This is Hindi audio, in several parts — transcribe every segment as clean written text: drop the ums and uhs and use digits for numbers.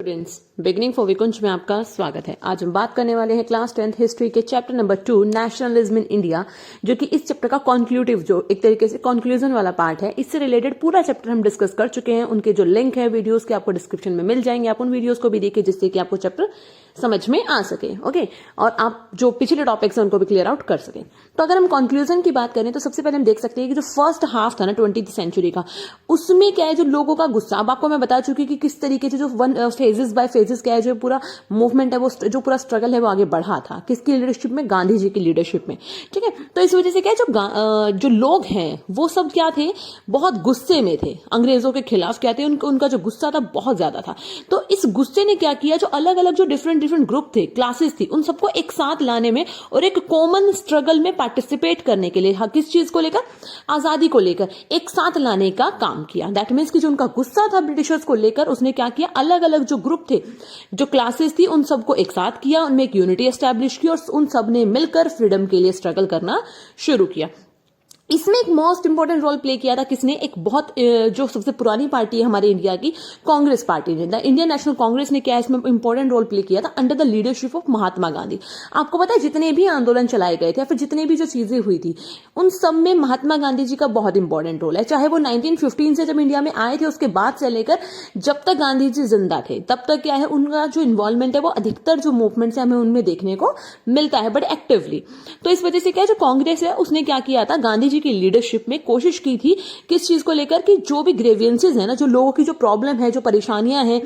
स्टूडेंट्स, बिगनिंग फॉर विकुंज में आपका स्वागत है। आज हम बात करने वाले हैं क्लास 10th हिस्ट्री के chapter number 2 nationalism in India, जो कि इस चैप्टर का कॉन्क्लूटिव, जो एक तरीके से कंक्लूजन वाला पार्ट है। इससे रिलेटेड पूरा चैप्टर हम डिस्कस कर चुके हैं। उनके जो लिंक है वीडियोस के आपको डिस्क्रिप्शन में मिल जाएंगे, आप उन वीडियोस को भी देखिए जिससे कि आपको चैप्टर समझ में आ सके। ओके, और आप जो पिछले टॉपिक्स हैं उनको भी क्लियर आउट कर सके। तो अगर हम कंक्लूजन की बात करें तो सबसे पहले हम देख सकते हैं कि जो फर्स्ट हाफ था ना 20th सेंचुरी का, उसमें क्या है, जो लोगों का गुस्सा, अब आपको मैं बता चुकी कि किस तरीके से जो फेजेस बाय फेजेस क्या है, जो पूरा मूवमेंट है, वो जो पूरा स्ट्रगल है वो आगे बढ़ा था। किसकी लीडरशिप में? गांधी जी की लीडरशिप में। ठीक है, तो इस वजह से क्या है, जो लोग हैं वो सब क्या थे, बहुत गुस्से में थे, अंग्रेजों के खिलाफ क्या थे, उनका जो गुस्सा था बहुत ज्यादा था। तो इस गुस्से ने क्या किया, जो अलग अलग जो डिफरेंट ग्रुप थे, क्लासेस थी, उन सबको एक साथ लाने में और एक कॉमन स्ट्रगल में पार्टिसिपेट करने के लिए, किस चीज को लेकर? आजादी को लेकर एक साथ लाने का काम किया। दैट मीन्स कि जो उनका गुस्सा था ब्रिटिशर्स को लेकर, उसने क्या किया, अलग अलग जो ग्रुप थे, जो क्लासेस थी, उन सबको एक साथ किया, उनमें एक यूनिटी एस्टैब्लिश की और उन सब ने मिलकर फ्रीडम के लिए स्ट्रगल करना शुरू किया। इसमें एक मोस्ट इंपॉर्टेंट रोल प्ले किया था किसने? एक बहुत जो सबसे पुरानी पार्टी है हमारे इंडिया की, कांग्रेस पार्टी ने, द इंडियन नेशनल कांग्रेस ने क्या इसमें इंपॉर्टेंट रोल प्ले किया था under the leadership of Mahatma Gandhi. आपको पता है जितने भी आंदोलन चलाए गए थे या फिर जितने भी जो चीजें हुई थी, उन सब में महात्मा गांधी जी का बहुत इंपॉर्टेंट रोल है। चाहे वो 1915 से जब इंडिया में आए थे उसके बाद से लेकर जब तक गांधी जी जिंदा थे तब तक क्या है, उनका जो इन्वॉल्वमेंट है वो अधिकतर जो मूवमेंट है हमें उनमें देखने को मिलता है, बट एक्टिवली। तो इस वजह से क्या, जो कांग्रेस है उसने क्या किया था, गांधी जी की लीडरशिप में कोशिश की थी किस चीज को लेकर, कि जो भी ग्रेवियंसेस है ना, जो लोगों की जो प्रॉब्लम है, जो परेशानियां हैं,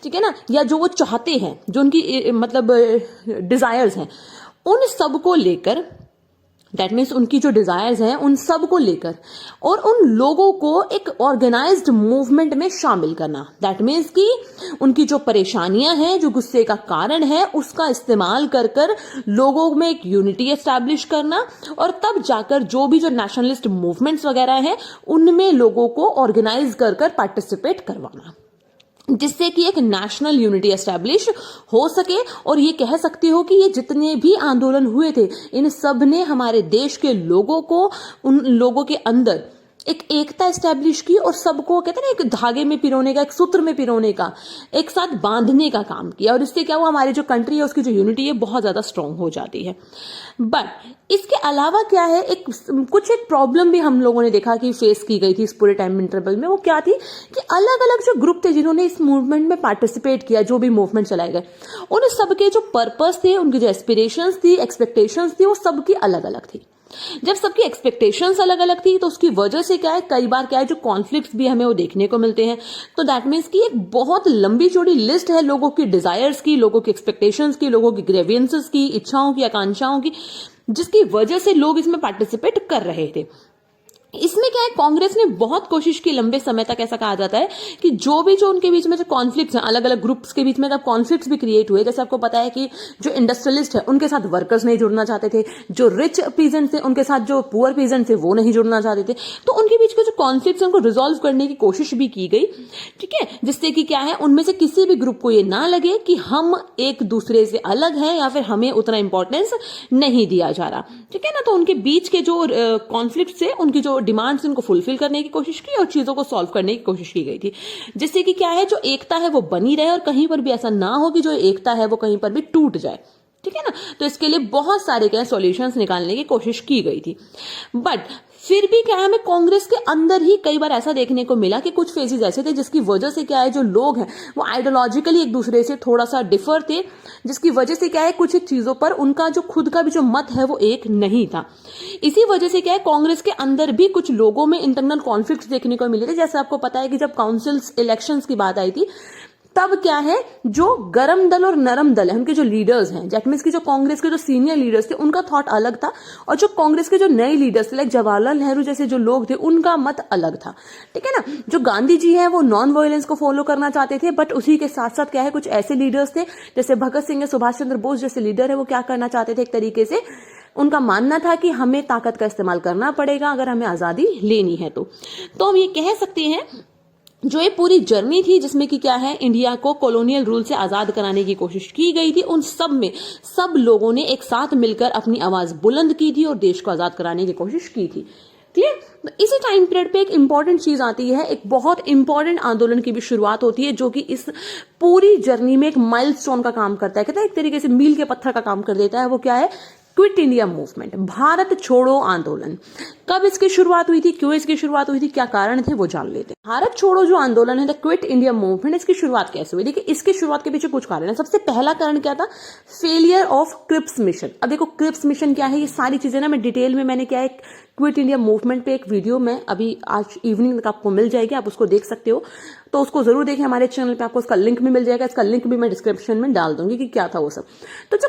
ठीक है ना, या जो वो चाहते हैं, जो उनकी मतलब डिजायर्स हैं, उन सब को लेकर, दैट मीन्स उनकी जो डिजायर्स हैं उन सब को लेकर और उन लोगों को एक ऑर्गेनाइज्ड मूवमेंट में शामिल करना। दैट मीन्स कि उनकी जो परेशानियां हैं, जो गुस्से का कारण है, उसका इस्तेमाल कर कर लोगों में एक यूनिटी एस्टैब्लिश करना और तब जाकर जो भी जो नेशनलिस्ट मूवमेंट्स वगैरह हैं उनमें लोगों को ऑर्गेनाइज कर कर पार्टिसिपेट करवाना, जिससे कि एक नेशनल यूनिटी एस्टैब्लिश हो सके। और ये कह सकते हो कि ये जितने भी आंदोलन हुए थे, इन सब ने हमारे देश के लोगों को, उन लोगों के अंदर एक एकता एस्टैब्लिश की और सबको कहते हैं ना, एक धागे में पिरोने का, एक सूत्र में पिरोने का, एक साथ बांधने का काम किया। और इससे क्या हुआ, हमारी जो कंट्री है उसकी जो यूनिटी है बहुत ज्यादा स्ट्रांग हो जाती है। बट इसके अलावा क्या है, एक प्रॉब्लम भी हम लोगों ने देखा कि फेस की गई थी इस पूरे टाइम इंटरवल में। वो क्या थी कि अलग अलग जो ग्रुप थे जिन्होंने इस मूवमेंट में पार्टिसिपेट किया, जो भी मूवमेंट चलाए गए, उन सबके जो पर्पस थे, उनकी जो एस्पिरेशंस थी, एक्सपेक्टेशंस थी, वो सबकी अलग अलग थी। जब सबकी एक्सपेक्टेशंस अलग अलग थी तो उसकी वजह से क्या है, कई बार क्या है, जो कॉन्फ्लिक्ट्स भी हमें वो देखने को मिलते हैं। तो दैट मीन्स कि एक बहुत लंबी चौड़ी लिस्ट है लोगों की डिजायर्स की, लोगों की एक्सपेक्टेशंस की, लोगों की ग्रेवियंसेस की, इच्छाओं की, आकांक्षाओं की, जिसकी वजह से लोग इसमें पार्टिसिपेट कर रहे थे। इसमें क्या है, कांग्रेस ने बहुत कोशिश की लंबे समय तक, ऐसा कहा जाता है कि जो उनके बीच में जो कॉन्फ्लिक्ट्स हैं, अलग अलग ग्रुप्स के बीच में जब कॉन्फ्लिक्ट्स भी क्रिएट हुए, जैसे आपको पता है कि जो इंडस्ट्रियलिस्ट है उनके साथ वर्कर्स नहीं जुड़ना चाहते थे, जो रिच पीजेंट थे उनके साथ जो पुअर पीजेंट थे वो नहीं जुड़ना चाहते थे। तो उनके बीच के जो कॉन्फ्लिक्ट्स उनको रिजॉल्व करने की कोशिश भी की गई, ठीक है, जिससे कि क्या है, उनमें से किसी भी ग्रुप को ये ना लगे कि हम एक दूसरे से अलग हैं या फिर हमें उतना इंपॉर्टेंस नहीं दिया जा रहा, ठीक है ना। तो उनके बीच के जो कॉन्फ्लिक्ट्स थे, उनकी जो डिमांड्स उनको फुलफिल करने की कोशिश की और चीजों को सॉल्व करने की कोशिश की गई थी, जिससे कि क्या है, जो एकता है वो बनी रहे और कहीं पर भी ऐसा ना हो कि जो एकता है वो कहीं पर भी टूट जाए, ठीक है ना। तो इसके लिए बहुत सारे क्या सॉल्यूशंस निकालने की कोशिश की गई थी। बट फिर भी क्या है, हमें कांग्रेस के अंदर ही कई बार ऐसा देखने को मिला कि कुछ फेजेस ऐसे थे जिसकी वजह से क्या है, जो लोग हैं वो आइडियोलॉजिकली एक दूसरे से थोड़ा सा डिफर थे, जिसकी वजह से क्या है, कुछ चीजों पर उनका जो खुद का भी जो मत है वो एक नहीं था। इसी वजह से क्या है, कांग्रेस के अंदर भी कुछ लोगों में इंटरनल कॉन्फ्लिक्ट्स देखने को मिले थे। जैसे आपको पता है कि जब काउंसिल्स इलेक्शंस की बात आई थी, तब क्या है, जो गरम दल और नरम दल है, उनके जो लीडर्स हैं, दैट मींस की जो कांग्रेस के जो सीनियर लीडर्स थे उनका थॉट अलग था, और जो कांग्रेस के जो नए लीडर्स थे, लाइक जवाहरलाल नेहरू जैसे जो लोग थे, उनका मत अलग था, ठीक है ना। जो गांधी जी हैं वो नॉन वायलेंस को फॉलो करना चाहते थे, बट उसी के साथ साथ क्या है, कुछ ऐसे लीडर्स थे जैसे भगत सिंह, सुभाष चंद्र बोस जैसे लीडर है, वो क्या करना चाहते थे, एक तरीके से उनका मानना था कि हमें ताकत का इस्तेमाल करना पड़ेगा अगर हमें आजादी लेनी है। तो हम ये कह सकते हैं, जो ये पूरी जर्नी थी जिसमें कि क्या है, इंडिया को कॉलोनियल रूल से आजाद कराने की कोशिश की गई थी, उन सब में सब लोगों ने एक साथ मिलकर अपनी आवाज बुलंद की थी और देश को आजाद कराने की कोशिश की थी। क्लियर। तो इसी टाइम पीरियड पे एक इंपॉर्टेंट चीज आती है, एक बहुत इंपॉर्टेंट आंदोलन की भी शुरुआत होती है, जो कि इस पूरी जर्नी में एक माइलस्टोन का काम करता है, कहते हैं एक तरीके से मील के पत्थर का काम कर देता है। वो क्या है? क्विट इंडिया मूवमेंट, भारत छोड़ो आंदोलन। कब इसकी शुरुआत हुई थी, क्यों इसकी शुरुआत हुई थी, क्या कारण थे, वो जान लेते हैं। भारत छोड़ो जो आंदोलन है, द क्विट इंडिया मूवमेंट, इसकी शुरुआत कैसे हुई? देखिए, इसकी शुरुआत के पीछे कुछ कारण है। सबसे पहला कारण क्या था? Failure of Cripps mission. अब देखो, क्रिप्स मिशन क्या है, ये सारी चीजें ना मैं डिटेल में मैंने क्या है, क्विट इंडिया मूवमेंट पे एक वीडियो में अभी आज इवनिंग तक आपको मिल जाएगी, आप उसको देख सकते हो, तो उसको जरूर देखें। हमारे चैनल पे आपको उसका लिंक भी मिल जाएगा, इसका लिंक भी मैं डिस्क्रिप्शन में डाल दूंगी कि क्या था वो सब। तो जो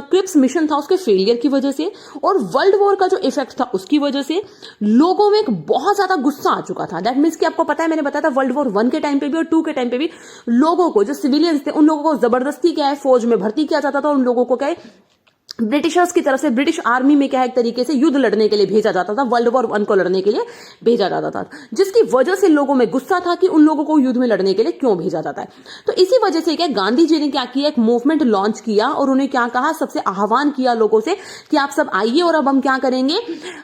क्रिप्स मिशन था, उसके फेलियर की वजह से और वर्ल्ड वॉर का जो इफेक्ट था उसकी वजह से लोगों में एक बहुत ज्यादा गुस्सा आ चुका था। दैट मीन्स कि आपको पता है, मैंने बताया था वर्ल्ड वॉर 1 के टाइम पे भी और 2 के टाइम पे भी लोगों को, जो सिविलियंस थे, उन लोगों को जबरदस्ती क्या है फौज में भर्ती किया जाता था, उन लोगों को क्या है ब्रिटिशर्स की तरफ से, ब्रिटिश आर्मी में क्या है एक तरीके से युद्ध लड़ने के लिए भेजा जाता था, वर्ल्ड वॉर 1 को लड़ने के लिए भेजा जाता था, जिसकी वजह से लोगों में गुस्सा था कि उन लोगों को युद्ध में लड़ने के लिए क्यों भेजा जाता है। तो इसी वजह से क्या गांधी जी ने क्या किया, एक मूवमेंट लॉन्च किया और उन्हें क्या कहा, सबसे आह्वान किया लोगों से कि आप सब आइए और अब हम क्या करेंगे,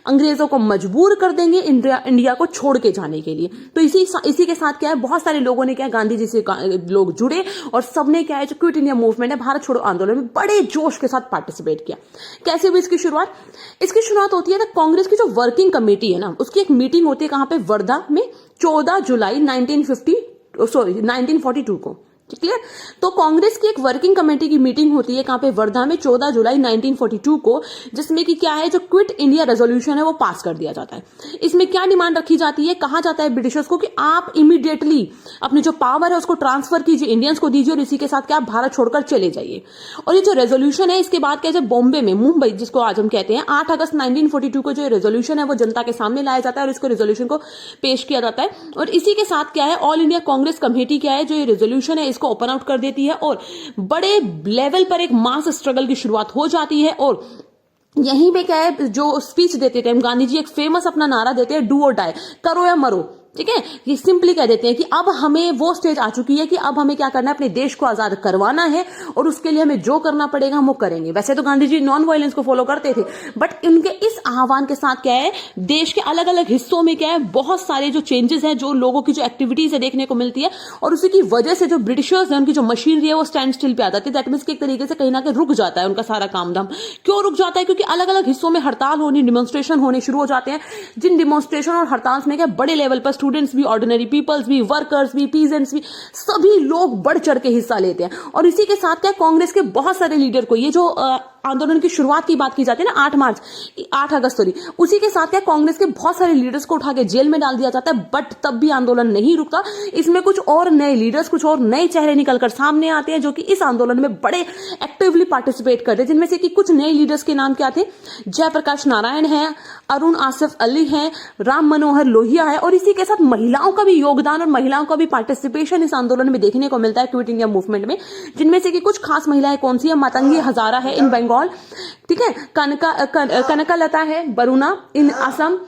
अंग्रेजों को मजबूर कर देंगे इंडिया को छोड़ के जाने के लिए। तो इसी के साथ क्या है, बहुत सारे लोगों ने क्या, गांधी जी से लोग जुड़े और सबने क्या है, जो क्विट इंडिया मूवमेंट है, भारत छोड़ो आंदोलन में बड़े जोश के साथ पार्टिसिपेट किया। कैसे हुई इसकी शुरुआत? इसकी शुरुआत होती है ना, कांग्रेस की जो वर्किंग कमेटी है ना, उसकी एक मीटिंग होती है कहां पे, वर्धा में, 14 जुलाई 1942 को। क्लियर। तो कांग्रेस की एक वर्किंग कमेटी की मीटिंग होती है कहां पे, वर्धा में, 14 जुलाई 1942 को, जिसमें कि क्या है, जो क्विट इंडिया रेजोल्यूशन है वो पास कर दिया जाता है। इसमें क्या डिमांड रखी जाती है, कहा जाता है ब्रिटिशर्स को कि आप इमीडिएटली अपनी जो पावर है उसको ट्रांसफर कीजिए, इंडियंस को दीजिए और इसी के साथ क्या, भारत छोड़कर चले जाइए। और ये जो रेजोल्यूशन है, इसके बाद क्या है, बॉम्बे में, मुंबई जिसको आज हम कहते हैं, 8 अगस्त 1942 को जो रेजोल्यूशन है वो जनता के सामने लाया जाता है और इसको रेजोल्यूशन को पेश किया जाता है। और इसी के साथ क्या है, ऑल इंडिया कांग्रेस कमेटी क्या है, जो ये रेजोल्यूशन है इसको ओपन आउट कर देती है और बड़े लेवल पर एक मास स्ट्रगल की शुरुआत हो जाती है। और यहीं पे क्या है, जो स्पीच देते थे गांधी जी, एक फेमस अपना नारा देते हैं, डू और डाई, करो या मरो। ठीक है, ये सिंपली कह देते हैं कि अब हमें वो स्टेज आ चुकी है कि अब हमें क्या करना है, अपने देश को आजाद करवाना है और उसके लिए हमें जो करना पड़ेगा हम वो करेंगे। वैसे तो गांधी जी नॉन वायलेंस को फॉलो करते थे, बट इनके इस आह्वान के साथ क्या है, देश के अलग अलग हिस्सों में क्या है, बहुत सारे जो चेंजेस हैं, जो लोगों की जो एक्टिविटीज है देखने को मिलती है और उसी की वजह से जो ब्रिटिशर्स है, उनकी जो मशीनरी है वो स्टैंड स्टिल पे आ जाती है। दैट मीन्स कि एक तरीके से कहीं ना कहीं रुक जाता है उनका सारा काम धाम। क्यों रुक जाता है? क्योंकि अलग अलग हिस्सों में हड़ताल होनी, डिमॉन्स्ट्रेशन होने शुरू हो जाते हैं, जिन डिमॉन्स्ट्रेशन और हड़ताल में क्या बड़े लेवल पर स्टूडेंट्स भी, ऑर्डिनरी पीपल्स भी, वर्कर्स भी, पीजेंट्स भी, सभी लोग बढ़ चढ़ के हिस्सा लेते हैं। और इसी के साथ क्या, कांग्रेस के बहुत सारे लीडर को, ये जो आंदोलन की शुरुआत की बात की जाती है ना, 8 अगस्त, उसी के साथ क्या, कांग्रेस के बहुत सारे लीडर्स को उठा के जेल में डाल दिया जाता है। बट तब भी आंदोलन नहीं रुकता, इसमें कुछ और नए लीडर्स, कुछ और नए चेहरे निकलकर सामने आते हैं, जो कि इस आंदोलन में बड़े एक्टिवली पार्टिसिपेट करते हैं। जिनमें से कि कुछ नए लीडर्स के नाम क्या थे, जयप्रकाश नारायण है, अरुण आसिफ अली है, राम मनोहर लोहिया है। और इसी के साथ महिलाओं का भी योगदान और महिलाओं का भी पार्टिसिपेशन इस आंदोलन में देखने को मिलता है, क्विट इंडिया मूवमेंट में। जिनमें से कि कुछ खास महिलाएं कौन सी है, मातंगी हजारा है इन बंगाल, ठीक है, कनकलता है बरुना इन असम,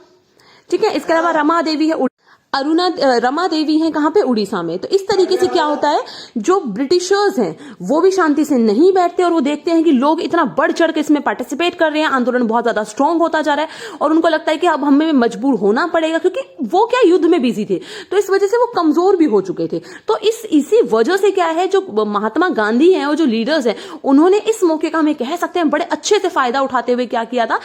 ठीक है, इसके अलावा रमा देवी है, रमा देवी है कहां पे, उड़ीसा में। तो इस तरीके से क्या होता है, जो ब्रिटिशर्स हैं वो भी शांति से नहीं बैठते और वो देखते हैं कि लोग इतना बढ़ चढ़ के इसमें पार्टिसिपेट कर रहे हैं, आंदोलन बहुत ज्यादा स्ट्रांग होता जा रहा है और उनको लगता है कि अब हमें मजबूर होना पड़ेगा, क्योंकि वो क्या युद्ध में बिजी थे, तो इस वजह से वो कमजोर भी हो चुके थे। तो इसी वजह से क्या है, जो महात्मा गांधी है और जो लीडर्स है, उन्होंने इस मौके का, हमें कह सकते हैं, बड़े अच्छे से फायदा उठाते हुए क्या किया था,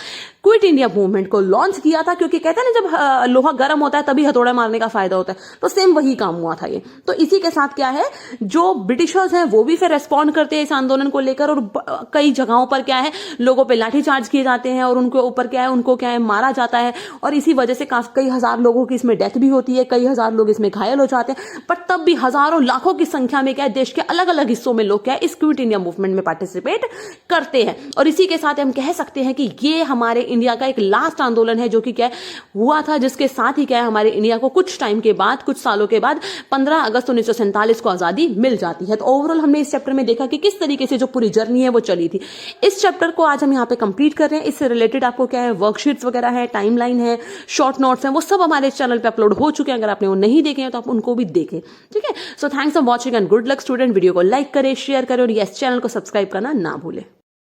क्विट इंडिया मूवमेंट को लॉन्च किया था। क्योंकि कहते हैं ना, जब लोहा गर्म होता है तभी हथौड़ा मारने का फायदा होता है, तो सेम वही काम हुआ था ये। तो इसी के साथ क्या है, जो ब्रिटिशर्स हैं वो भी फिर रेस्पॉन्ड करते हैं इस आंदोलन को लेकर और कई जगहों पर क्या है, लोगों पे लाठीचार्ज किए जाते हैं और उनके ऊपर क्या है, उनको क्या है, मारा जाता है। और इसी वजह से कई हजार लोगों की इसमें डेथ भी होती है, कई हजार लोग इसमें घायल हो जाते हैं। पर तब भी हजारों लाखों की संख्या में क्या है, देश के अलग अलग हिस्सों में लोग क्या है, इस क्विट इंडिया मूवमेंट में पार्टिसिपेट करते हैं। और इसी के साथ हम कह सकते हैं कि ये हमारे इंडिया का एक लास्ट आंदोलन है, जो कि क्या हुआ था, जिसके साथ ही क्या है, हमारे इंडिया को कुछ टाइम के बाद, कुछ सालों के बाद 15 अगस्त 1947 को आजादी मिल जाती है। तो ओवरऑल हमने इस चैप्टर में देखा कि किस तरीके से जो पूरी जर्नी है वो चली थी। इस चैप्टर को आज हम यहाँ पे कंप्लीट कर रहे हैं। इससे रिलेटेड आपको क्या है, वर्कशीट्स वगैरह है, टाइमलाइन है, शॉर्ट नोट्स हैं, वो सब हमारे चैनल पे अपलोड हो चुके हैं। अगर आपने वो नहीं देखे हैं तो आप उनको भी देखें, ठीक है। So thanks for watching and good luck student. Video को लाइक करें, शेयर करें और यस, चैनल को सब्सक्राइब करना ना भूलें।